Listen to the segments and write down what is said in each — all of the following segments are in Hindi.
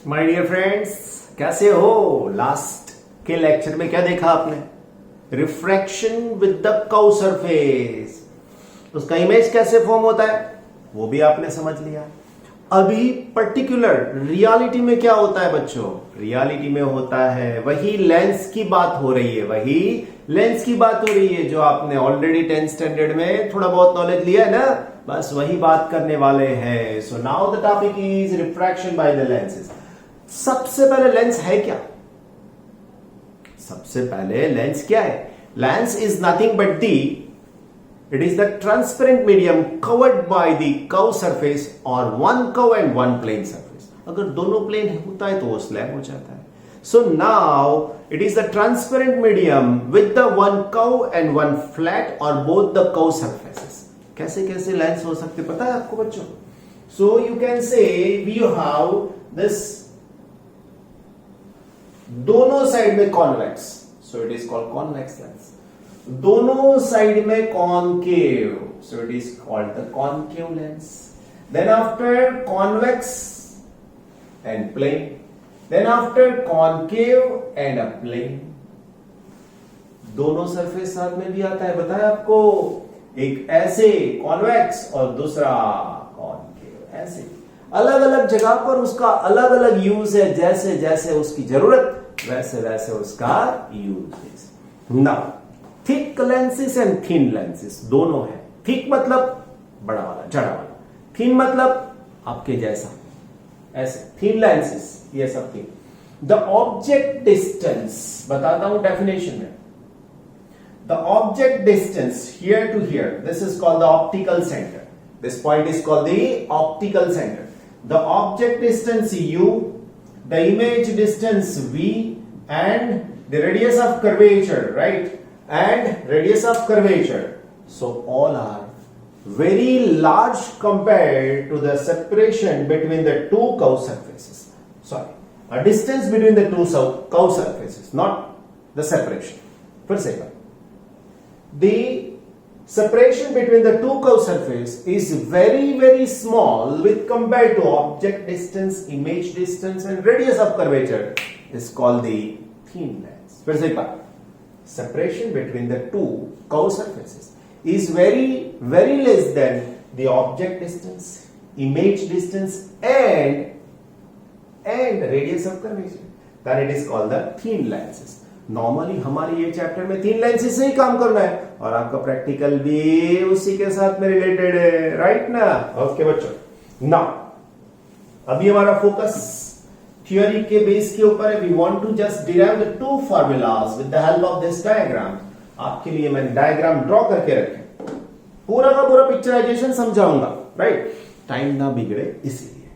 माय डियर फ्रेंड्स, कैसे हो? लास्ट के लेक्चर में क्या देखा आपने? Refraction with the curve surface. उसका इमेज कैसे फॉर्म होता है वो भी आपने समझ लिया। अभी पर्टिकुलर रियलिटी में क्या होता है बच्चों? रियलिटी में होता है वही लेंस की बात हो रही है, वही लेंस की बात हो रही है जो आपने ऑलरेडी 10th स्टैंडर्ड में थोड़ा बहुत नॉलेज लिया है ना, बस वही बात करने वाले हैं। सो now the topic is refraction by the lenses. सबसे पहले लेंस है क्या? सबसे पहले लेंस क्या है? Lens is nothing but the it is the transparent medium covered by the curved surface or one curve and one plane surface. अगर दोनों प्लेन होता है तो वो स्लैब हो जाता है. So now it is the transparent medium with the one curve and one flat or both the curved surfaces. कैसे कैसे लेंस हो सकते पता है आपको बच्चों? So you can say we have this दोनों साइड में convex. So it is called convex lens. दोनों साइड में concave, so it is called the concave lens. Then after convex and plane, then after concave and a plane. दोनों सरफेस साथ में भी आता है, बताया आपको. एक ऐसे कॉन्वेक्स और दूसरा कॉनकेव. ऐसे अलग अलग जगह पर उसका अलग अलग यूज है. जैसे जैसे उसकी जरूरत वैसे वैसे उसका यूज है. Now thick lenses and thin lenses दोनों है. थिक मतलब बड़ा वाला, जड़ा वाला. थिन मतलब आपके जैसा, ऐसे. थिन लेंसेस ये सब थिन. द ऑब्जेक्ट डिस्टेंस बताता हूं डेफिनेशन में. The object distance here to here, this is called the optical centre. This point is called the optical centre. The object distance u, the image distance v and the radius of curvature, right? And radius of curvature. So all are very large compared to the separation between the two curved surfaces. Sorry, a distance between the two curved surfaces, not the separation. फिर से एक बार. The separation between the two curved surface is very very small with compared to object distance, image distance and radius of curvature is called the thin lens. फिर से एक बार. Separation between the two curved surfaces is very very less than the object distance, image distance and radius of curvature. Then it is called the thin lenses. Normally हमारी ये चैप्टर में thin lenses से ही काम करना है और आपका प्रैक्टिकल भी उसी के साथ में रिलेटेड है, राइट ना? ओके बच्चों. नाउ अभी हमारा फोकस थ्योरी के बेस के ऊपर है. We want to just derive the two formulas with the help of this diagram. आपके लिए मैंने डायग्राम ड्रॉ करके रखे. पूरा का पूरा पिक्चराइजेशन समझाऊंगा, राइट? टाइम ना बिगड़े इसीलिए.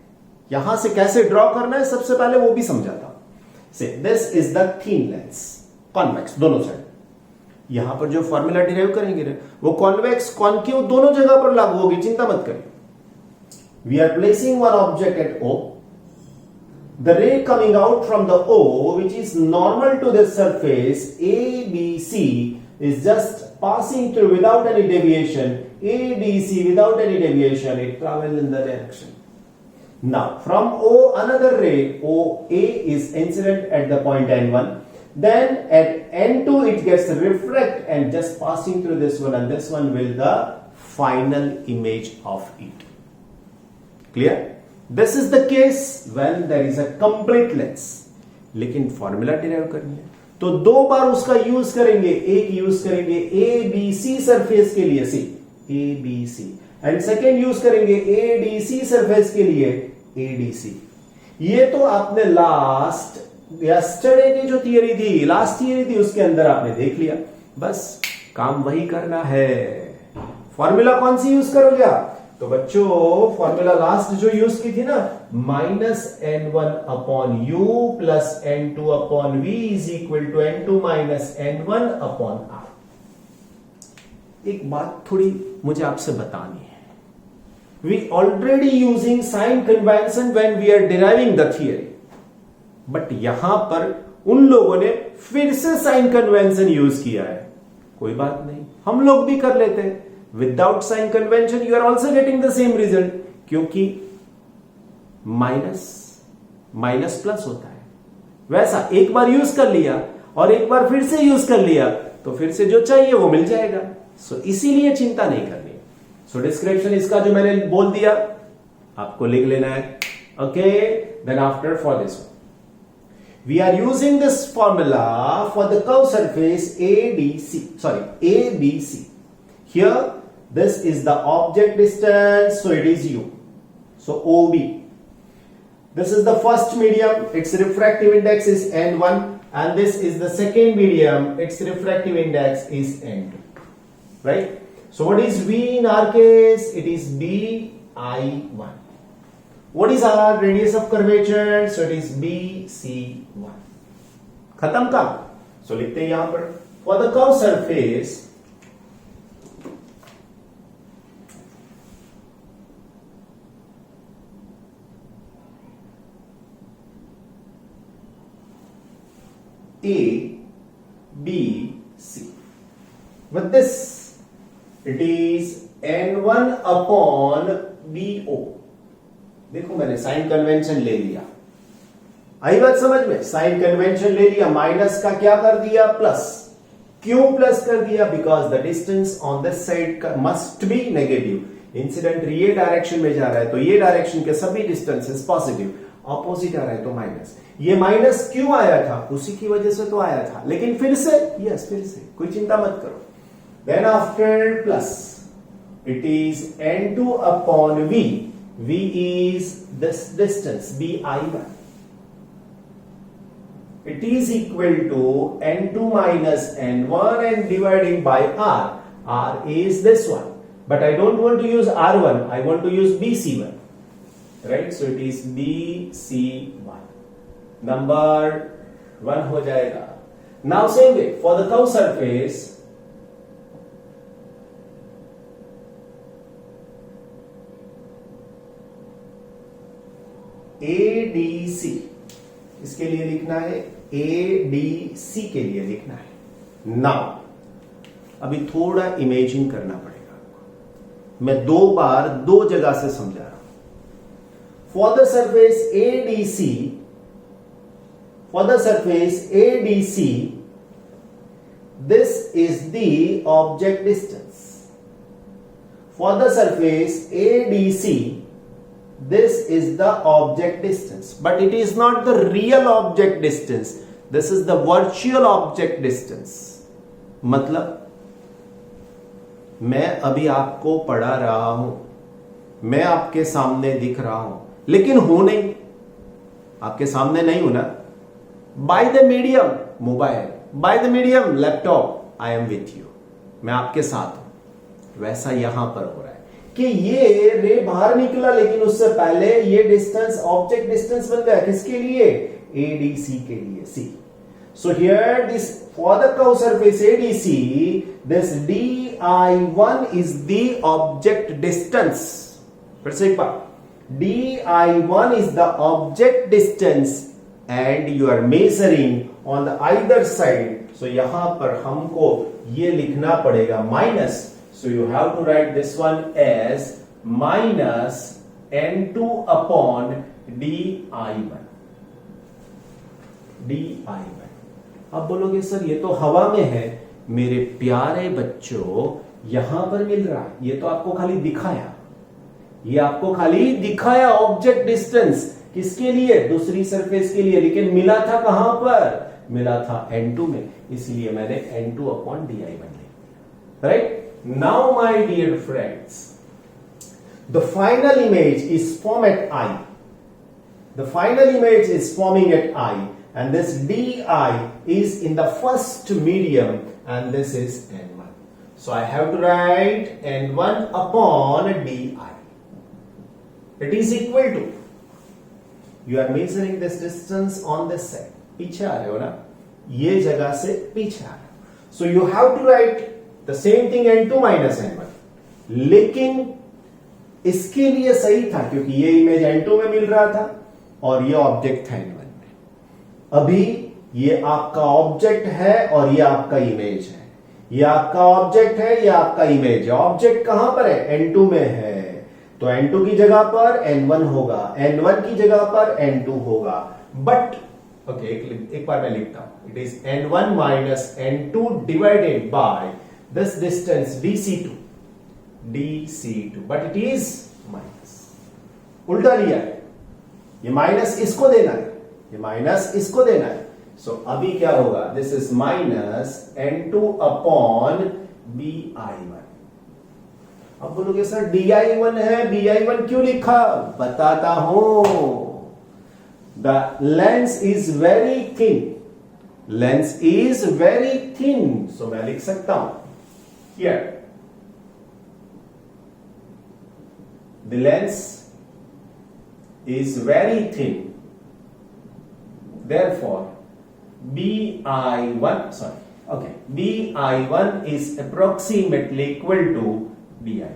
यहां से कैसे ड्रॉ करना है सबसे पहले वो भी समझाता हूं. से this is the thin lens, convex दोनों साइड. यहां पर जो फार्मूला डिराइव करेंगे वो कॉन्वेक्स कॉनकेव दोनों जगह पर लागू होगी, चिंता मत करिए. We are placing one object at O. The ray coming out from the O, which is normal to the surface ABC, is just passing through without any deviation. ADC without any deviation, it travels in the direction. Now, from O, another ray OA is incident at the point N1. Then at N2, it gets refract and just passing through this one, and this one will the final image of it. Clear? This is the case when there is a complete lens. लेकिन फॉर्मूला डिराइव करनी है तो दो बार उसका यूज करेंगे. एक यूज करेंगे ABC सरफेस के लिए, सी ABC, एंड सेकेंड यूज करेंगे ADC सरफेस के लिए, ADC. ये तो आपने लास्ट यस्टरडे की जो थियरी थी, लास्ट थियरी थी, उसके अंदर आपने देख लिया. बस काम वही करना है. फॉर्मूला कौन सी यूज करोगे आप? तो बच्चों फॉर्मूला लास्ट जो यूज की थी ना, -N1 upon U plus N2 upon V is equal to N2 minus N1 upon R. एक बात थोड़ी मुझे आपसे बतानी है. We already using sign convention when we are deriving the theory, but यहां पर उन लोगों ने फिर से साइन कन्वेंशन यूज किया है. कोई बात नहीं, हम लोग भी कर लेते हैं. Without sign convention you are also getting the same result, क्योंकि माइनस माइनस प्लस होता है। वैसा एक बार यूज कर लिया और एक बार फिर से यूज कर लिया तो फिर से जो चाहिए वो मिल जाएगा। सो इसीलिए चिंता नहीं करनी। सो डिस्क्रिप्शन इसका जो मैंने बोल दिया आपको लिख लेना है। Okay, then after for this we are using this formula for the curved surface ABC. Here this is the object distance, so it is u, so OB. This is the first medium, its refractive index is n1, and this is the second medium, its refractive index is n2, right? So what is V in our case? It is BI1. What is our radius of curvature? So it is BC1. खत्म काम। So लिखते हैं यहां पर for the curved surface A B C. With this it is N1 upon BO. देखो मैंने साइन कन्वेंशन ले लिया, आई बात समझ में? साइन कन्वेंशन ले लिया, माइनस का क्या कर दिया प्लस। क्यों प्लस कर दिया? Because the distance on this side must be negative. Incident ये डायरेक्शन में जा रहा है तो ये डायरेक्शन के सभी डिस्टेंसेस पॉजिटिव, ऑपोजिट आ रहा है तो माइनस। ये माइनस क्यों आया था? उसी की वजह से तो आया था, लेकिन फिर से यस, फिर से कोई चिंता मत करो। Then after plus it is N2 upon V. V is this distance BI1. It is equal to N2 minus N1 and dividing by R. R is this one. But I don't want to use R1. I want to use BC1. Right? So it is BC1. Number 1 हो जाएगा. Now same way for the curved surface. ADC इसके लिए लिखना है, ADC के लिए लिखना है। नाउ अभी थोड़ा इमेजिन करना पड़ेगा, मैं 2 बार 2 जगह से समझा रहा हूं। For the surface ADC this is the object distance. For the surface ADC this is the object distance, but it is not the real object distance. This is the virtual object distance. मतलब मैं अभी आपको पढ़ा रहा हूं, मैं आपके सामने दिख रहा हूं, लेकिन हूं नहीं, आपके सामने नहीं हूं ना। By the medium mobile, by the medium laptop, I am with you, मैं आपके साथ हूं। वैसा यहां पर हो रहा है कि ये रे बाहर निकला, लेकिन उससे पहले ये डिस्टेंस ऑब्जेक्ट डिस्टेंस बन गया। किसके लिए? ADC के लिए। See so here this for the curve surface ADC this DI1 is the object distance. फिर से एक बार, DI1 is the object distance and you are measuring on the either side. So यहां पर हमको ये लिखना पड़ेगा minus. So you have to write this one as minus N2 upon DI1. DI1. अब बोलोगे सर ये तो हवा में है। मेरे प्यारे बच्चों, यहां पर मिल रहा है, ये तो आपको खाली दिखाया, ये आपको खाली दिखाया ऑब्जेक्ट डिस्टेंस। किसके लिए? दूसरी सरफेस के लिए। लेकिन मिला था कहां पर? मिला था N2 में, इसलिए मैंने N2 upon DI1 लिख दिया। Right? Now my dear friends, the final image is formed at I. The final image is forming at I, and this DI is in the first medium, and this is N1. So I have to write N1 upon DI. It is equal to, you are measuring this distance on this side. पीछे आ रहे हो ना, ये जगह से पीछे आ रहे हो. So you have to write the same thing N2 minus N1. लेकिन इसके लिए सही था क्योंकि ये इमेज N2 में मिल रहा था और ये ऑब्जेक्ट था N1 में. अभी ये आपका ऑब्जेक्ट है और ये आपका इमेज है. ये आपका ऑब्जेक्ट है, ये आपका इमेज है. ऑब्जेक्ट कहां पर है? N2 में है. तो n2 की जगह पर n1 होगा, n1 की जगह पर n2 होगा, बट ओके एक बार मैं लिखता हूं, it is n1 minus n2 divided by this distance dc2, but it is minus, उल्टा लिया है, ये माइनस इसको देना है, ये माइनस इसको देना है। सो अभी क्या होगा, this is minus n2 upon bi1। अब बोलोगे सर di1 है, bi1 क्यों लिखा, बताता हूं। The lens is very thin, lens is very thin, so मैं लिख सकता हूं here the lens is very thin, therefore bi1 is approximately equal to di1।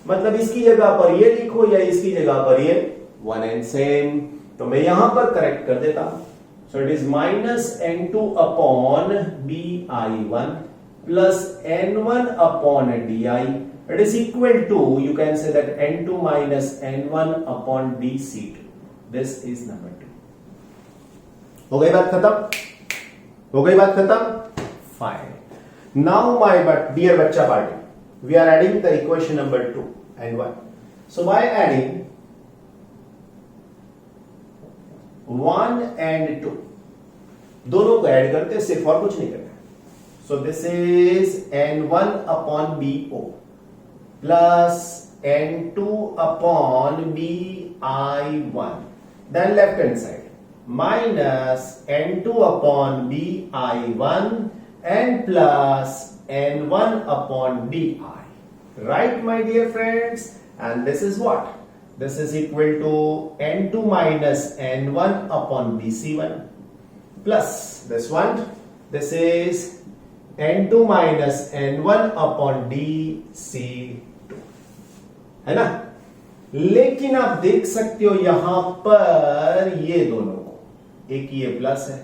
मतलब इसकी जगह पर ये लिखो या इसकी जगह पर ये वन एंड सेम, तो मैं यहां पर करेक्ट कर देता हूं। सो it is minus n2 upon bi1 plus n1 upon di, it is equal to, you can say that n2 minus n1 upon dc2, this is number 2। हो गई बात खत्म, हो गई बात खत्म, फाइन। नाउ माय डियर बच्चा party, we are adding the equation number 2 and 1। so by adding 1 and 2, दोनों को ऐड करते, सिर्फ और कुछ नहीं करना। so this is n1 upon bo plus n2 upon bi1, then left hand side minus n2 upon bi1 and plus n1 upon bi, right my dear friends, and this is what, this is equal to n2 minus n1 upon bc1 plus this one, this is n2 minus n1 upon dc2, है ना। लेकिन आप देख सकते हो यहां पर ये दोनों को, एक ये प्लस है,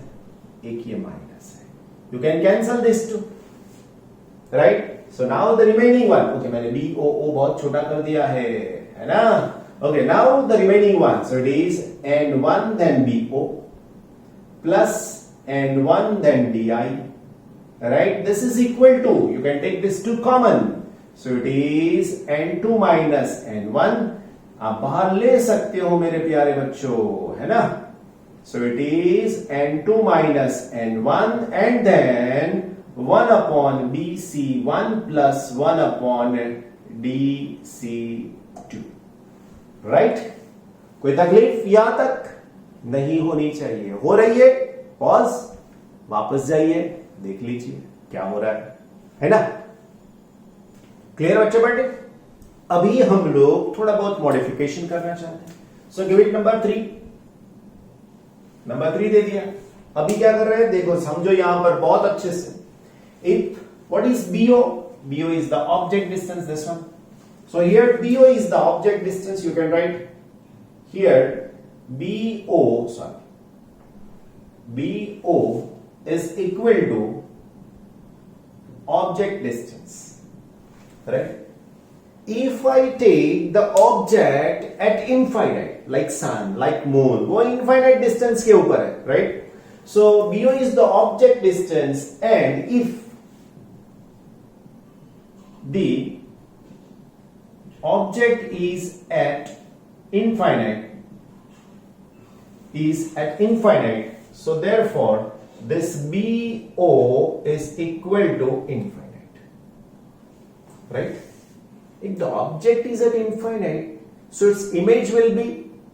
एक ये माइनस है, you can cancel this two, right. So now the remaining one, okay मैंने BOO बहुत छोटा कर दिया है ना। Okay now the remaining one, so it is n1 then BO plus n1 then di, right, this is equal to, you can take this two common, so it is n2 minus n1, आप बाहर ले सकते हो मेरे प्यारे बच्चों, है ना। so it is n2 minus n1 and then 1 upon bc1 plus 1 upon dc2, right। कोई तकलीफ यहां तक नहीं होनी चाहिए, हो रही है, पॉज, वापस जाइए, देख लीजिए क्या हो रहा है ना। क्लियर बच्चे बेटे। अभी हम लोग थोड़ा बहुत मॉडिफिकेशन करना चाहते हैं, so give it number 3, number 3 दे दिया। अभी क्या कर रहे हैं, देखो समझो यहां पर बहुत अच्छे से, if what is BO is the object distance, this one, so here BO is the object distance, you can write here BO is equal to object distance, right। if I take the object at infinite like sun, like moon, वो infinite distance के ऊपर है, right। so BO is the object distance, and if the object is at infinite, so therefore this BO is equal to infinite, right। if the object is at infinite, so its image will be,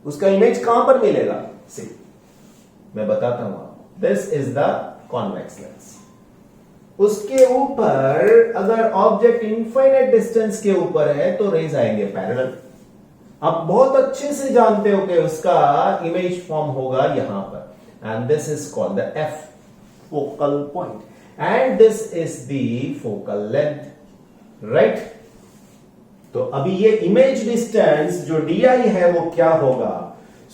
उसका इमेज कहां पर मिलेगा, see मैं बताता हूं आपको, this is the convex lens, उसके ऊपर अगर ऑब्जेक्ट इनफाइनाइट डिस्टेंस के ऊपर है तो रेज आएंगे पैरेलल। आप बहुत अच्छे से जानते हो कि उसका इमेज फॉर्म होगा यहां पर, and this is called the F focal point, and this is the focal length, right. तो अभी ये इमेज डिस्टेंस जो डी है वो क्या होगा,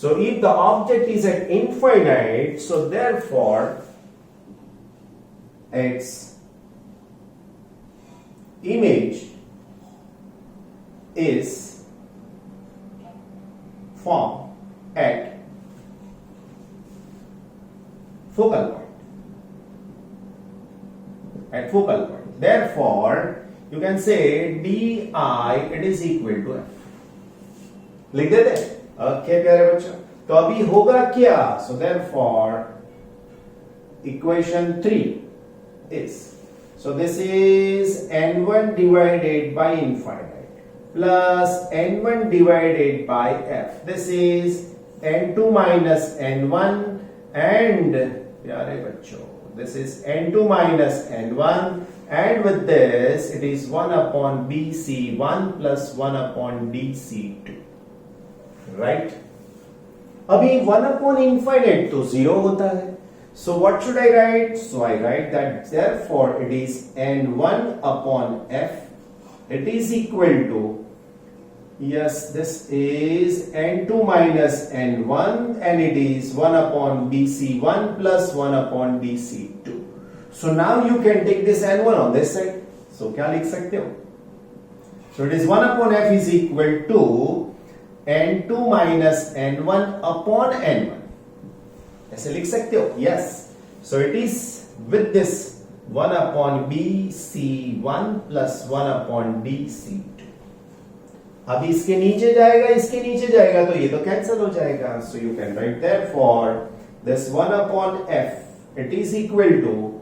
so if the object is eight infinite, so therefore it's image is form at focal point. At focal point. Therefore, you can say di it is equal to f. लिख देते हैं? ओके प्यारे बच्चों, तो अभी होगा क्या? So therefore, equation 3 is, so this is n1 divided by infinite plus n1 divided by f. This is n2 minus n1 and प्यारे बच्चों, this is n2 minus n1 and with this it is 1 upon bc1 plus 1 upon dc2. Right? अभी 1 upon infinite तो 0 होता है. So what should I write? So I write that therefore it is n1 upon f. It is equal to, yes, this is n2 minus n1 and it is 1 upon bc1 plus 1 upon dc2. So now you can take this n1 on this side. So क्या लिख सकते हो? So it is 1 upon f is equal to n2 minus n1 upon n1. ऐसे लिख सकते हो? Yes. So it is with this 1 upon bc1 plus 1 upon dc2. अब इसके नीचे जाएगा, इसके नीचे जाएगा तो ये तो कैंसिल हो जाएगा. So you can write therefore this 1 upon f it is equal to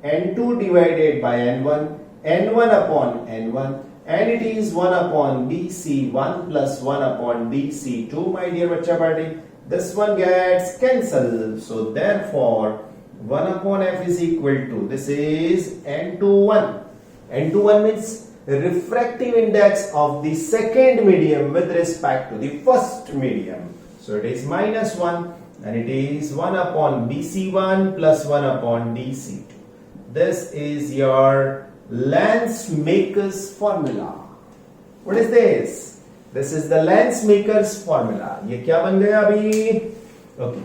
n2 divided by n1, n1 upon n1 and it is 1 upon bc1 plus 1 upon dc2. My dear bachcha party, this one gets cancelled. So therefore 1 upon f is equal to, this is n21. N21 means refractive index of the second medium with respect to the first medium. So it is minus 1 and it is 1 upon bc1 plus 1 upon dc2. This is your Lens-Maker's formula. What is this? This is the Lens-Maker's formula. ये क्या बन गया अभी? Okay.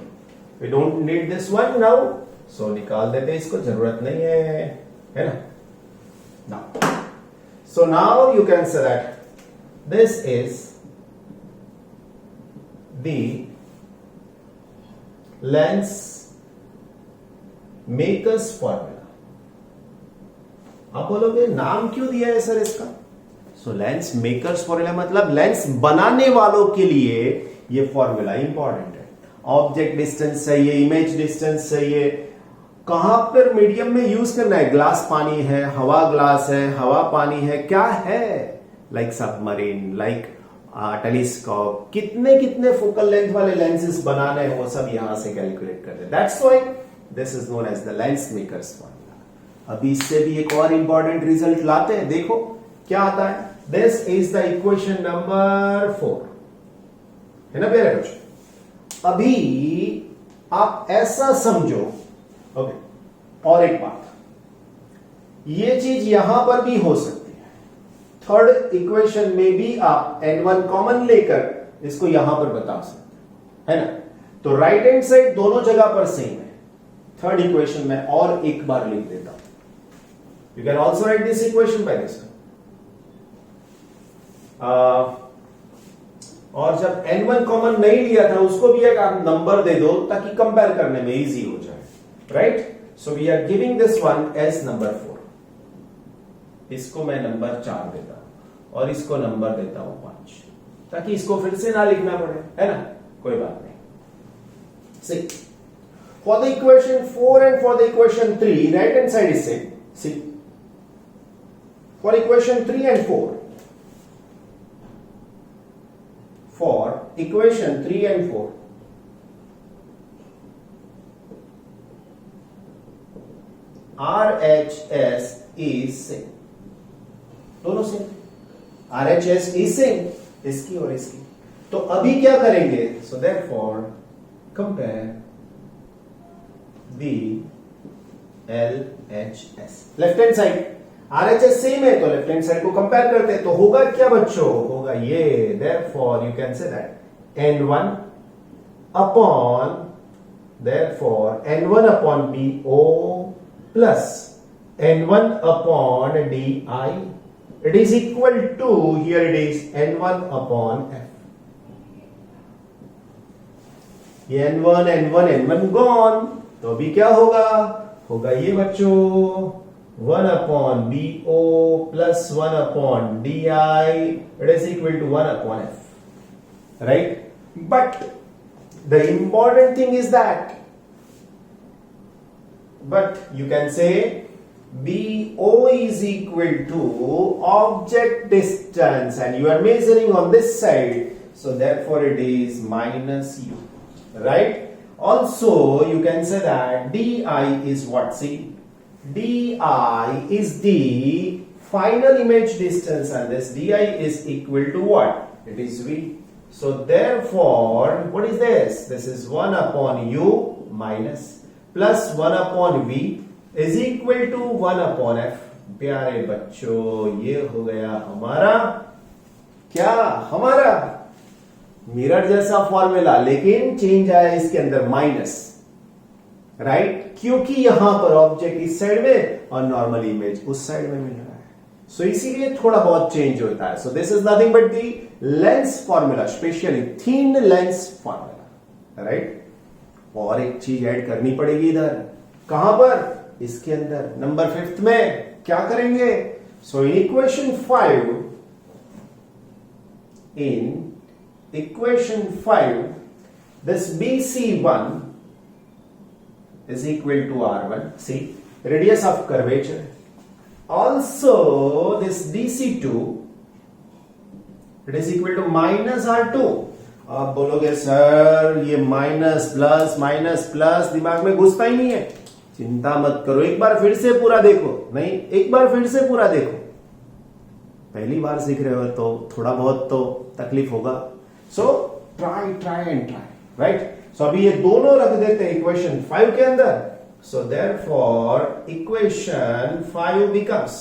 We don't need this one now. So निकाल देते, इसको जरूरत नहीं है ना? Now. So now you can say that this is the Lens-Maker's formula. आप बोलोगे नाम क्यों दिया है सर इसका? सो लेंस मेकर्स फॉर्मूला मतलब लेंस बनाने वालों के लिए ये फॉर्मूला इंपॉर्टेंट है. ऑब्जेक्ट डिस्टेंस चाहिए, इमेज डिस्टेंस चाहिए, कहां पर मीडियम में यूज करना है. ग्लास पानी है, हवा ग्लास है, हवा पानी है, क्या है, लाइक सबमरीन, लाइक टेलीस्कोप, कितने कितने फोकल लेंथ वाले लेंसेज बनाने हैं वो सब यहां से कैलकुलेट करते हैं. That's why this is known as the lens makers formula. अभी इससे भी एक और इंपॉर्टेंट रिजल्ट लाते हैं. देखो क्या आता है. This is the equation number 4 है ना प्यारे बच्चों. अभी आप ऐसा समझो. ओके, और एक बात, ये चीज यहां पर भी हो सकती है. थर्ड इक्वेशन में भी आप n1 कॉमन लेकर इसको यहां पर बता सकते है ना. तो राइट हैंड साइड दोनों जगह पर सेम है. थर्ड इक्वेशन में और एक बार लिख देता हूं. You can also write this equation by this. और जब n1 कॉमन नहीं लिया था उसको भी एक आप नंबर दे दो ताकि कंपेयर करने में इजी हो जाए. Right? So we are giving this one as number 4. इसको मैं नंबर 4 देता हूं और इसको नंबर देता हूं 5 ताकि इसको फिर से ना लिखना पड़े, है ना. कोई बात नहीं. See, for the equation 4 and for the equation 3, right hand side is same. See, for equation 3 and 4, for equation 3 and 4, RHS is same. दोनों सेम. RHS is same, इसकी और इसकी. तो अभी क्या करेंगे? So therefore compare the LHS. Left hand side RHS same है तो लेफ्ट हैंड साइड को कंपेयर करते हैं. तो होगा क्या बच्चों? होगा ये. therefore you can say that n1 upon, therefore n1 upon BO plus n1 upon DI, it is equal to, here it is n1 upon F. ये n1 गॉन, तो अभी क्या होगा ये बच्चों 1 upon BO plus 1 upon DI, it is equal to 1 upon F, right? But the important thing is that, but you can say BO is equal to object distance and you are measuring on this side, so therefore it is minus U, right? Also you can say that DI is what? See, DI is the final image distance and this DI is equal to what? It is V. So therefore what is this? This is 1 upon U minus plus 1 upon V is equal to 1 upon F. प्यारे बच्चों, ये हो गया हमारा क्या? हमारा मिरर जैसा फॉर्मूला, लेकिन चेंज आया इसके अंदर माइनस, राइट? क्योंकि यहां पर ऑब्जेक्ट इस साइड में और नॉर्मल इमेज उस साइड में मिल रहा है, सो इसीलिए थोड़ा बहुत चेंज होता है. सो this is nothing but the lens formula, specially thin lens formula, right? और एक चीज ऐड करनी पड़ेगी इधर, कहां पर? इसके अंदर नंबर 5 में क्या करेंगे? सो in equation 5 this BC1 is equal to R1. See, radius of curvature. Also this DC2, it is equal to minus R2. आप बोलोगे सर ये माइनस प्लस दिमाग में घुसता ही नहीं है. चिंता मत करो, एक बार फिर से पूरा देखो. नहीं, एक बार फिर से पूरा देखो. पहली बार सीख रहे हो तो थोड़ा बहुत तो तकलीफ होगा. So try and try, right? So अभी ये दोनों रख देते हैं इक्वेशन 5 के अंदर. सो देयरफॉर इक्वेशन 5 बिकम्स,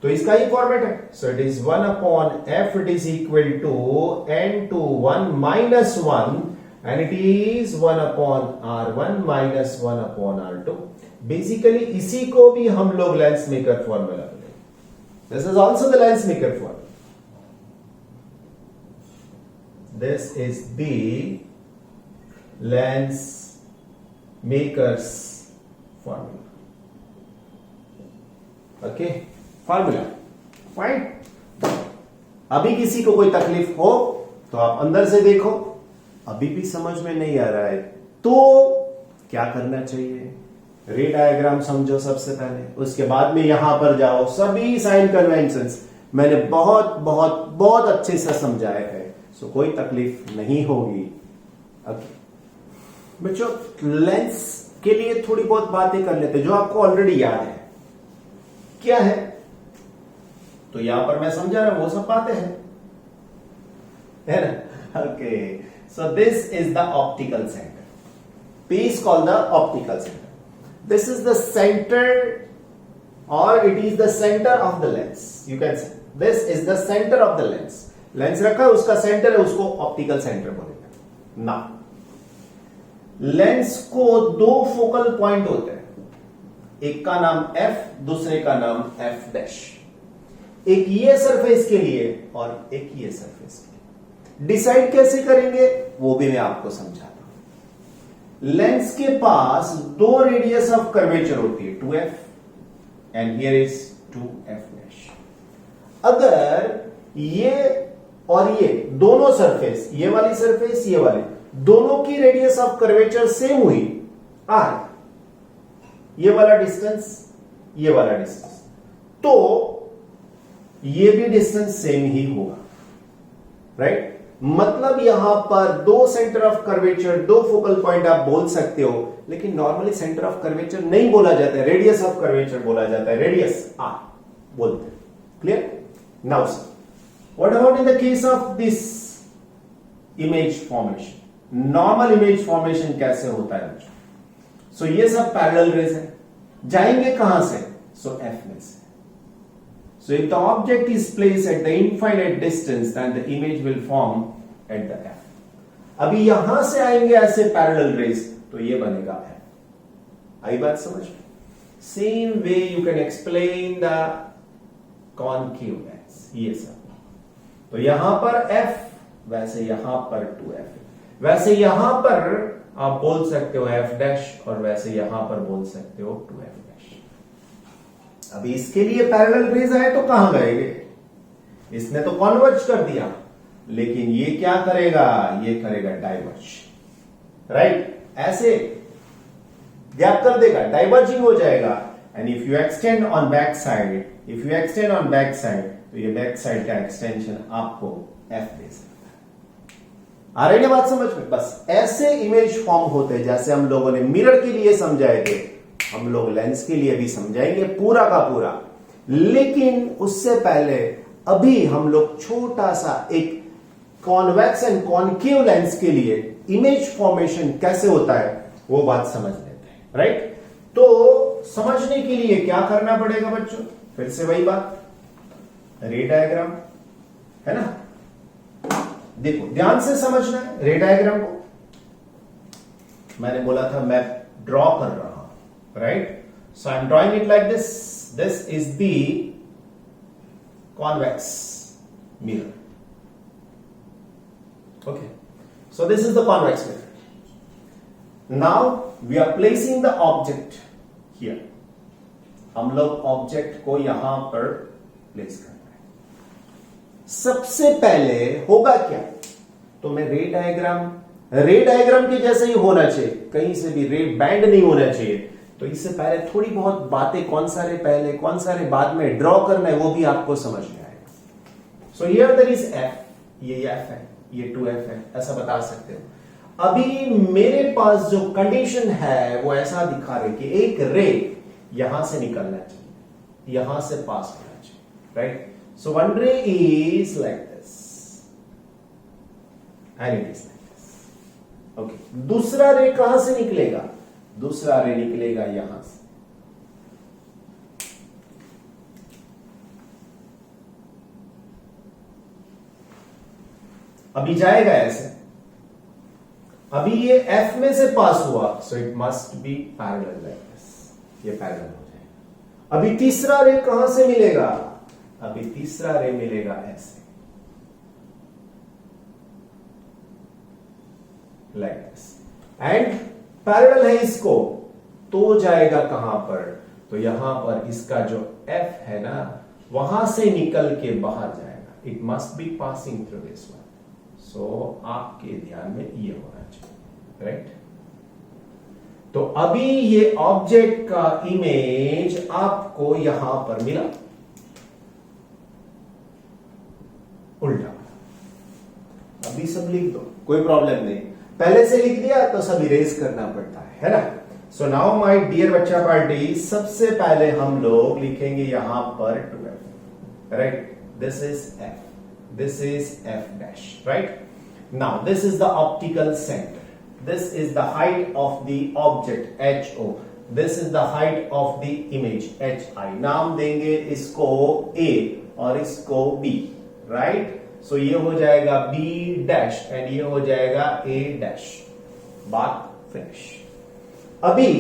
तो इसका ही फॉर्मेट है. So it is 1 upon F, it is equal to N21 minus 1 and it is 1 upon R1 minus 1 upon R2. Basically इसी को भी हम लोग लेंस मेकर फॉर्मूला बोलेंगे. This is also the lens maker formula. This is the lens makers formula. Okay, formula fine. अभी किसी को कोई तकलीफ हो तो आप अंदर से देखो. अभी भी समझ में नहीं आ रहा है तो क्या करना चाहिए? रे डायग्राम समझो सबसे पहले, उसके बाद में यहां पर जाओ. सभी साइन कन्वेंशंस मैंने बहुत बहुत बहुत अच्छे से समझाए हैं, सो कोई तकलीफ नहीं होगी. बच्चों, लेंस के लिए थोड़ी बहुत बातें कर लेते जो आपको ऑलरेडी याद है. क्या है? तो यहां पर मैं समझा रहा हूं, वो सब बातें हैं, है ना? Okay. So this is the optical center. P is called the optical center. This is the center, or it is the center of the lens. You can say this is the center of the lens. Lens रखा है, उसका सेंटर है, उसको ऑप्टिकल सेंटर बोलेंगे ना. लेंस को दो फोकल पॉइंट होते हैं, एक का नाम F, दूसरे का नाम F डैश. एक ये सरफेस के लिए और एक ये सरफेस के लिए. डिसाइड कैसे करेंगे वो भी मैं आपको समझाता हूं. लेंस के पास दो रेडियस ऑफ कर्वेचर होती है, 2F and here is 2F dash. अगर ये और ये दोनों सरफेस, ये वाली सरफेस, ये वाली, दोनों की रेडियस ऑफ कर्वेचर सेम हुई, R, ये वाला डिस्टेंस, ये वाला डिस्टेंस, तो ये भी डिस्टेंस सेम ही होगा, राइट? मतलब यहां पर दो सेंटर ऑफ कर्वेचर, दो फोकल पॉइंट आप बोल सकते हो, लेकिन नॉर्मली सेंटर ऑफ कर्वेचर नहीं बोला जाता है, रेडियस ऑफ कर्वेचर बोला जाता है. रेडियस R बोलते हैं. Clear? Now sir, what about in the case of this image formation? Normal image formation कैसे होता है? सो ये सब पैरेलल रेज है, जाएंगे कहां से? सो F में से. So if the object is placed at the infinite distance, then the image will form at the F. अभी यहां से आएंगे ऐसे पैरेलल रेज, तो ये बनेगा F. आई बात समझ में? Same way you can explain the concave lens. ये सब, तो यहां पर F वैसे यहां पर 2f, वैसे यहां पर आप बोल सकते हो f डैश, और वैसे यहां पर बोल सकते हो 2f डैश। अभी इसके लिए पैरेलल रेज आए तो कहां गए, इसने तो कन्वर्ज कर दिया, लेकिन ये क्या करेगा, ये करेगा डाइवर्ज, राइट, ऐसे गैप कर देगा, डाइवर्जिंग हो जाएगा। And if you extend on back side, if you extend on back side, तो ये बैक साइड का एक्सटेंशन आपको f दे सकता है। आ रही है बात समझ में? बस ऐसे इमेज फॉर्म होते हैं, जैसे हम लोगों ने मिरर के लिए समझाए थे, हम लोग लेंस के लिए भी समझाएंगे पूरा का पूरा। लेकिन उससे पहले अभी हम लोग छोटा सा एक कॉन्वेक्स एंड कॉन्केव लेंस के लिए इमेज फॉर्मेशन कैसे होता है वो बात समझ लेते हैं, राइट। तो समझने के लिए क्या करना पड़ेगा बच्चों, फिर से वही बात, रे डायग्राम है ना, देखो ध्यान से समझना है रे डायग्राम को। मैंने बोला था मैं ड्रॉ कर रहा हूं, right, so I am drawing it like this, this is the convex mirror, okay, so this is the convex mirror. Now we are placing the object here. हम लोग ऑब्जेक्ट को यहां पर प्लेस करना है। सबसे पहले होगा क्या, तो मैं रे डायग्राम के जैसे ही होना चाहिए, कहीं से भी रे बैंड नहीं होना चाहिए। तो इससे पहले थोड़ी बहुत बातें, कौन सा रे पहले कौन सा रे बाद में ड्रॉ करना है वो भी आपको समझ में आएगा। So here there is F, ये एफ है, ये 2f है, ऐसा बता सकते हो। अभी मेरे पास जो कंडीशन है वो ऐसा दिखा रही कि एक रे यहां से निकलना चाहिए, यहां से पास होना चाहिए, राइट। सो वन रे is like this and it is like this, okay. दूसरा रे कहां से निकलेगा, दूसरा रे निकलेगा यहां से, अभी जाएगा ऐसे, अभी ये F में से पास हुआ, so it must B parallel like this, ये पैरेलल हो जाएगा। अभी तीसरा रे कहां से मिलेगा, अभी तीसरा रे मिलेगा ऐसे, लाइक दिस, एंड पैरेलल है इसको, तो जाएगा कहां पर, तो यहां पर इसका जो F है ना, वहां से निकल के बाहर जाएगा, it must be passing through this one. So आपके ध्यान में ये होना चाहिए, राइट। तो अभी ये ऑब्जेक्ट का इमेज आपको यहां पर मिला, उल्टा, अभी सब लिख दो, कोई प्रॉब्लम नहीं, पहले से लिख दिया तो सब इरेज करना पड़ता है ना। सो नाउ माय डियर बच्चा पार्टी, सबसे पहले हम लोग लिखेंगे यहां पर 2f, right, this is f, this is f dash, right? Now this is the optical center, this is the height of the object ho, this is the height of the image hi। नाम देंगे इसको a और इसको b, right? so ये हो जाएगा b dash and ये हो जाएगा a dash, बात फिनिश। अभी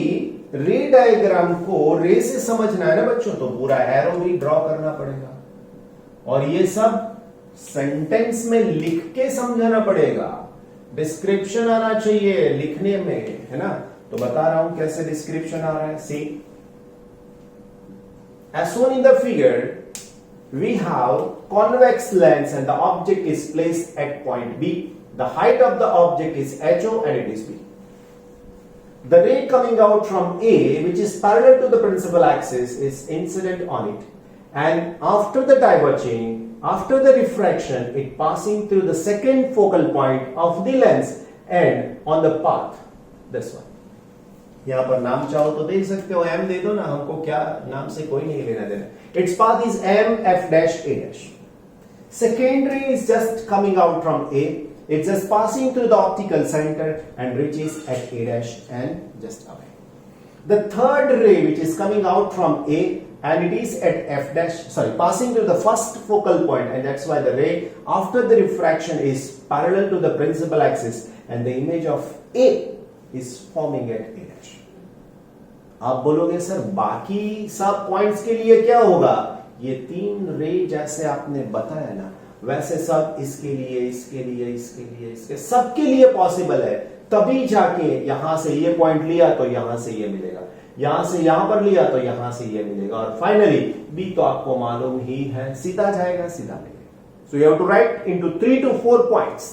रे डायग्राम को रे से समझना है ना बच्चों, तो पूरा एरो भी ड्रॉ करना पड़ेगा, और ये सब सेंटेंस में लिख के समझाना पड़ेगा, डिस्क्रिप्शन आना चाहिए लिखने में, है ना। तो बता रहा हूं कैसे डिस्क्रिप्शन आ रहा है। सी, as shown in the figure, we have convex lens and the object is placed at point B. The height of the object is HO and it is B. The ray coming out from A, which is parallel to the principal axis, is incident on it, and after the diverging, after the refraction, it passing through the second focal point of the lens and on the path, this one। यहां पर नाम चाहो तो दे सकते हो, m दे दो ना, हमको क्या नाम से कोई नहीं लेना देना। Its path is m f dash a dash। Second ray is just coming out from A, it's just passing through the optical center and reaches at a dash and just away। The third ray which is coming out from A and it is at f dash, sorry, passing to the first focal point, and that's why the ray after the refraction is parallel to the principal axis and the image of A is forming at a dash। आप बोलोगे सर बाकी सब पॉइंट्स के लिए क्या होगा, ये तीन रे जैसे आपने बताया ना, वैसे सब इसके लिए, इसके लिए, इसके लिए, इसके सबके लिए पॉसिबल है। तभी जाके यहां से ये पॉइंट लिया तो यहां से ये मिलेगा, यहां से यहां पर लिया तो यहां से ये मिलेगा, और फाइनली बी तो आपको मालूम ही है, सीधा जाएगा, सीधा मिलेगा। So you have to write into 3 to 4 points,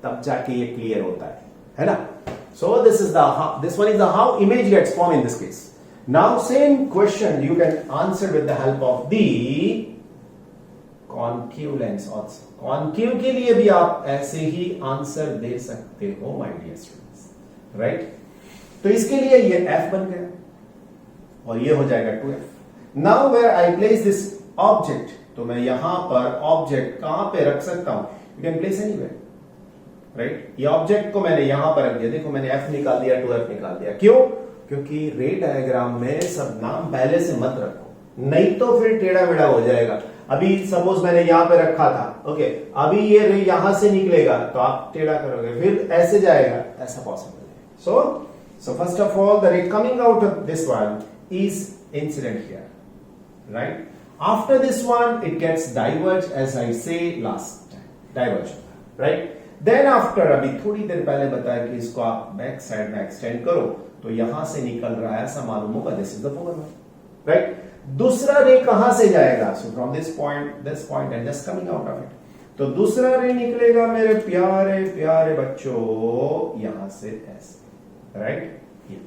तब जाके ये क्लियर होता है ना। So this one is the how image gets form in this case. Now same question you can answer with the help of the concave lens also. Concave के लिए भी आप ऐसे ही आंसर दे सकते हो माय डियर स्टूडेंट्स, राइट। तो इसके लिए ये f बन गया और ये हो जाएगा 2f। Now where I place this object, तो मैं यहां पर ऑब्जेक्ट कहां पे रख सकता हूं, you can place anywhere, right. ये ऑब्जेक्ट को मैंने यहां पर रख दिया, देखो मैंने f निकाल दिया, 2f निकाल दिया। क्यों? क्योंकि रे डायग्राम में सब नाम पहले से मत रखो, नहीं तो फिर टेढ़ा मेढ़ा हो जाएगा। अभी सपोज मैंने यहां पे रखा था, ओके, अभी ये रे यहां से निकलेगा तो आप टेढ़ा करोगे, फिर ऐसे जाएगा, ऐसा पॉसिबल है। So first of all, the ray coming out of this one is incident here, right? After this one, it gets diverged as I say last time, diverge, right? Then after, अभी थोड़ी देर पहले बताया कि इसको आप बैक साइड में एक्सटेंड करो तो यहां से निकल रहा है, ऐसा मालूम होगा, this is the four, right. दूसरा रे कहां से जाएगा? So from this point and just coming out of it. तो दूसरा रे निकलेगा मेरे प्यारे प्यारे बच्चों यहां से ऐसे, right here,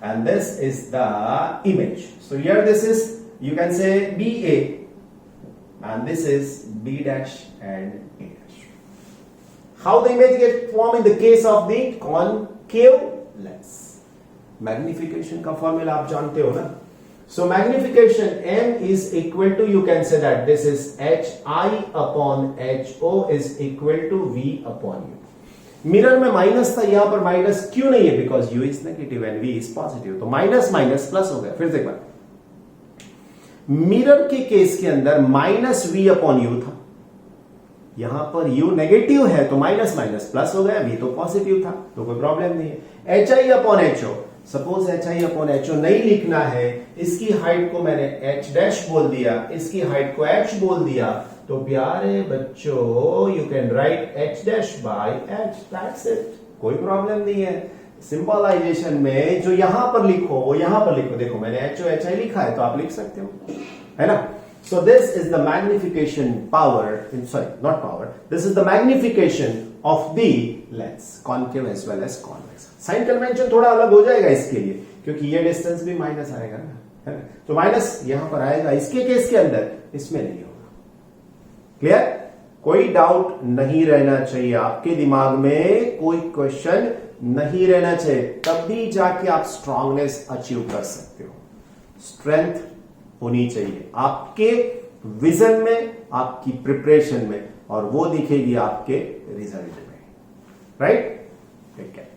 and this is the image. So here this is, you can say BA, and this is B dash and A dash. How the image gets formed in the case of the concave lens? Magnification का फॉर्मूला आप जानते हो ना। So magnification m is equal to, you can say that this is hi upon ho is equal to v upon u. Mirror में माइनस था, यहां पर माइनस क्यों नहीं है? Because u is negative and v is positive, तो माइनस माइनस प्लस हो गया। फिर से एक बार, मिरर के केस के अंदर माइनस v अपॉन u था, यहां पर u नेगेटिव है तो माइनस माइनस प्लस हो गया, v तो पॉजिटिव था, तो कोई प्रॉब्लम नहीं है। hi upon ho, suppose hi upon ho नहीं लिखना है, इसकी हाइट को मैंने h डैश बोल दिया, इसकी हाइट को h बोल दिया, तो प्यारे बच्चों you can write h dash by h, that's it, कोई प्रॉब्लम नहीं है। सिंपलाइजेशन में जो यहां पर लिखो वो यहां पर लिखो, देखो मैंने hi लिखा है तो आप लिख सकते हो, है ना। So this is the magnification power, sorry not power, this is the magnification of the lens, concave as well as convex. Sign convention थोड़ा अलग हो जाएगा इसके लिए, क्योंकि ये डिस्टेंस भी माइनस आएगा ना, है ना, तो माइनस यहां पर आएगा, इसके केस के अंदर, इसमें नहीं होगा। क्लियर? कोई डाउट नहीं रहना चाहिए आपके दिमाग में, कोई क्वेश्चन नहीं रहना चाहिए, तभी जाके आप स्ट्रांगनेस अचीव कर सकते हो। स्ट्रेंथ होनी चाहिए आपके विजन में, आपकी प्रिपरेशन में, और वो दिखेगी आपके रिजल्ट में, राइट? ठीक है।